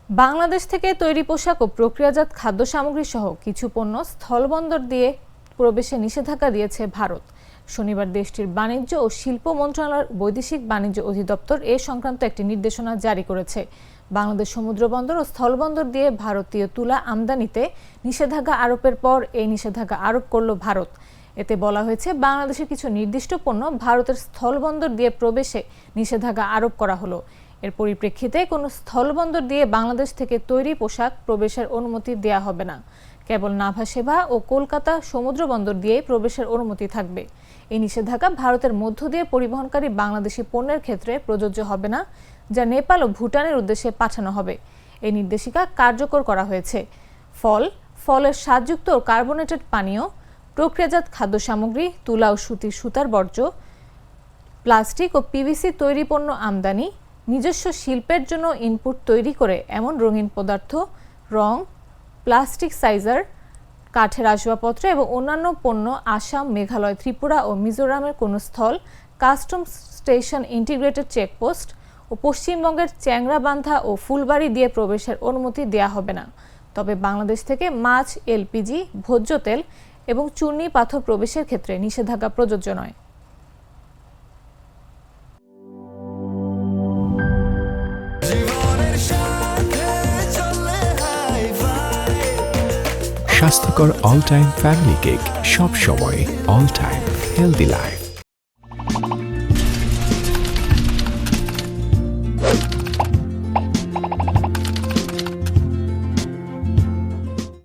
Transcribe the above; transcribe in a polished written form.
বাংলাদেশ থেকে তৈরি পোশাক ও প্রক্রিয়াজাত খাদ্য সামগ্রী সহ কিছু পণ্য স্থলবন্দর দিয়ে প্রবেশে নিষেধাজ্ঞা দিয়েছে ভারত। শনিবার দেশটির বাণিজ্য ও শিল্প মন্ত্রণালয়ের বৈদেশিক বাণিজ্য অধিদপ্তর এ সংক্রান্ত একটি নির্দেশনা জারি করেছে। বাংলাদেশ সমুদ্রবন্দর ও স্থলবন্দর দিয়ে ভারতীয় তুলা আমদানিতে নিষেধাজ্ঞা আরোপের পর এই নিষেধাজ্ঞা আরোপ করল ভারত। এতে বলা হয়েছে, বাংলাদেশের কিছু নির্দিষ্ট পণ্য ভারতের স্থলবন্দর দিয়ে প্রবেশে নিষেধাজ্ঞা আরোপ করা হলো। এর পরিপ্রেক্ষিতে কোনো স্থলবন্দর দিয়ে বাংলাদেশ থেকে তৈরি পোশাক প্রবেশের অনুমতি দেয়া হবে না। কেবল নাভা সেবা ও কলকাতা সমুদ্র বন্দর দিয়ে প্রবেশের অনুমতি থাকবে। এই নিষেধাজ্ঞা ভারতের মধ্য দিয়ে পরিবহনকারী বাংলাদেশি পণ্যের ক্ষেত্রে প্রযোজ্য হবে না, যা নেপাল ও ভুটানের উদ্দেশ্যে পাঠানো হবে। এই নির্দেশিকা কার্যকর করা হয়েছে। ফলের স্বাদযুক্ত ও কার্বোনেটেড পানীয়, প্রক্রিয়াজাত খাদ্য সামগ্রী, তুলা ও সুতার বর্জ্য, প্লাস্টিক ও পিভিসি তৈরি পণ্য আমদানি, নিজস্ব শিল্পের জন্য ইনপুট তৈরি করে এমন রঙিন পদার্থ, রং, প্লাস্টিক সাইজার, কাঠের আসবাবপত্র এবং অন্যান্য পণ্য আসাম, মেঘালয়, ত্রিপুরা ও মিজোরামের কোনো স্থল, কাস্টমস স্টেশন, ইন্টিগ্রেটেড চেকপোস্ট ও পশ্চিমবঙ্গের চ্যাংরাবান্ধা ও ফুলবাড়ি দিয়ে প্রবেশের অনুমতি দেয়া হবে না। তবে বাংলাদেশ থেকে মাছ, এলপিজি, ভোজ্য তেল এবং চূর্ণী পাথর প্রবেশের ক্ষেত্রে নিষেধাজ্ঞা প্রযোজ্য নয়। স্বাস্থ্যকর অল টাইম ফ্যামিলি কেক, সব সময় অল টাইম হেলদি লাইফ।